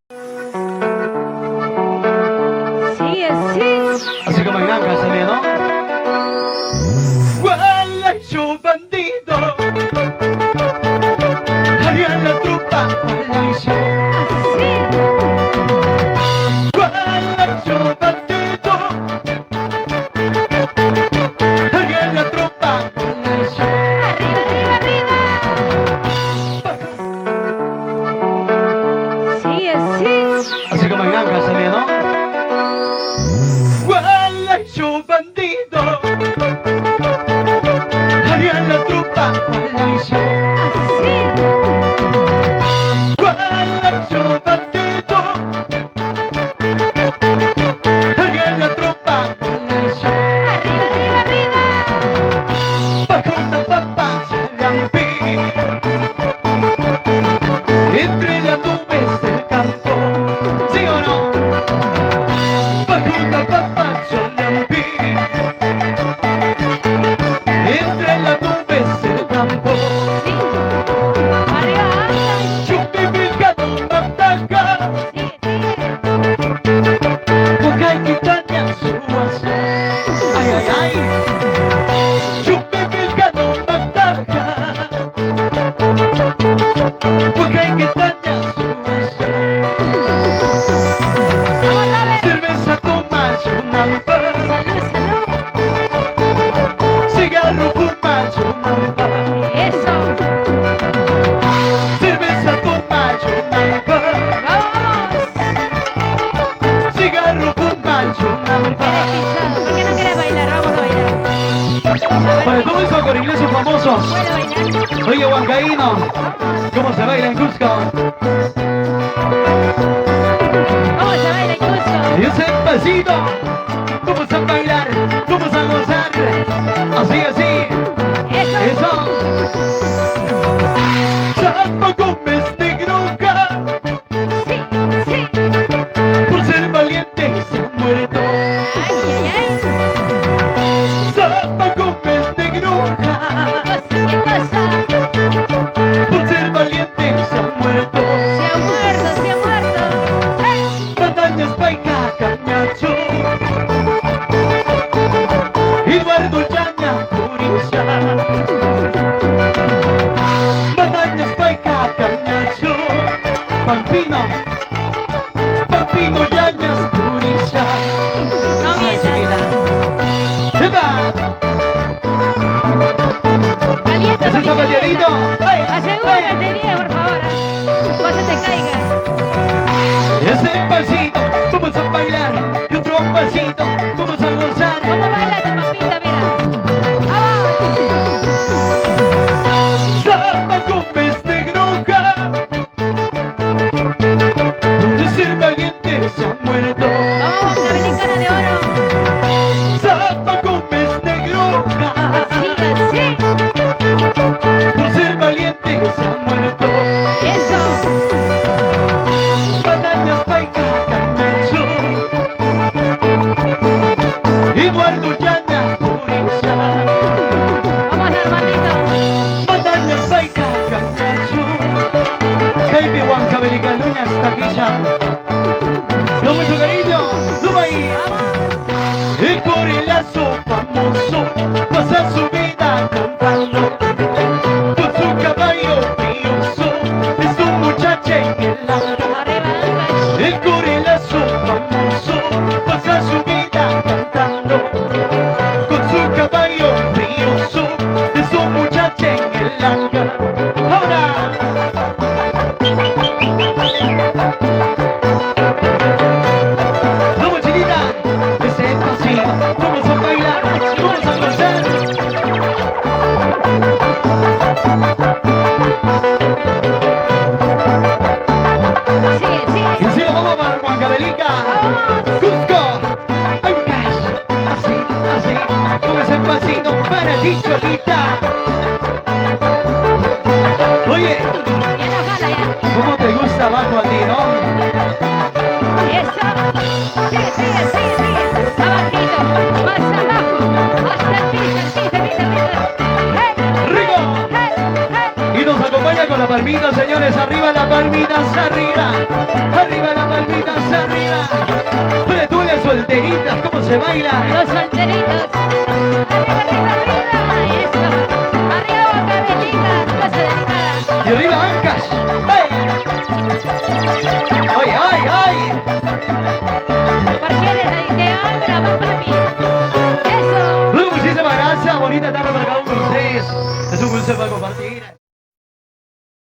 Sí, sí. Así como en Granja también, ¿no? Gualayo bandido, haría la trupa, gualayo. Gualayo bandido, haría la trupa, gualayo. Arriba, arriba, arriba. Sí, sí. Así como en Granja también, ¿no? Gualayo bandido, haría la trupa, gualayo. Gualayo bandido, haría la trupa, gualayo. Arriba, arriba, arriba. Bajo una papa lampi, entre las nubes del campo, ¿sí o no? Bajo una papa lampi, entre las nubes del campo. Sí. Arriba, arriba. Chupificado mataca, Sí, sí. boca y quitaña su asa. Ay, ay, ay. Chupificado mataca, boca y quitaña su asa. Vamos a ver. Cerveza toma chumampa, Salud, salud. cigarro fuma chumampa. Eso. Cerveza toma chumampa, Vamos. cigarro fuma chumampa. ¿Por qué no quieres bailar? Vamos a bailar. Para todos esos corilesos famosos, ¿Puedo bailar? oye Huancaíno, ¿cómo se baila en Cusco? Vamos a bailar incluso. Y ese pasito, vamos a bailar, vamos a gozar, así, así, Eso. eso. Chapa Gómez de Groja, Sí, sí. por ser valiente se ha muerto. Ay, ay, ay. Chapa Gómez de Groja, ¿Qué pasa? por ser valiente se ha muerto. Se ha muerto, se ha muerto. ¡Hey! Batallas Paica Cañacho, Eduardo Llaña Purilla. Batallas Paica Cañacho, Pampino, Pampino Llañas Purilla. No mientas. ¡Eva! Calienta ¿Ese porque zapateadito? calienta. ¡Ay! Asegúrate, Diego, por favor. No se te caiga. Ese pasito, vamos a bailar. Y otro pasito, vamos a gozar. ¿Cómo baila tu papita? Mira. ¡Vamos! Zapa Gómez de Groja, por ser valiente se ha muerto. ¡Vamos, Dominicana de oro! Zapa Gómez de Groja, Siga, sí. por ser valiente se ha muerto. Eso. Batallas Paica Cañacho, Eduardo Llaña Purilla. Vamos, hermanito. Batallas Paica Cañacho, Jaime Huancavelica Luñas Taquilla. Con mucho cariño, suma ahí. El corilazo famoso pasa su vida cantando con su caballo pioso, es un muchacho en el lado. Arriba, El corilazo famoso pasa su vida cantando con su caballo pioso, es un muchacho en el hangar. Ahora vamos chiquita, ese es así, vamos a bailar, vamos a gozar. sigue, sigue. Y así lo vamos para Huancavelica, Cusco, Ancash, así, así, con ese pasito para ti cholita. Oye, Ya no jala, ya. ¿cómo te gusta abajo a ti, no? Eso. Sigue, sigue, sigue, sigue. Abajito. Más abajo. Hasta el piso, el piso, el piso, el piso. ¡Hey! ¡Rico! ¡Hey! ¡Hey! Y nos acompaña con la palmita, señores, arriba las palmitas, arriba, arriba la se baila. Los solteritos. Arriba, arriba, arriba. Eso. Arriba, cabellita. Cosa delicada. Y arriba, Ancas. ¡Ay! ¡Ay, ay, ay! Parquieres ahí. Que abra, va, papi. Eso. Muchísimas gracias. Bonita tarde para cada uno de ustedes. Es un gusto, compadre.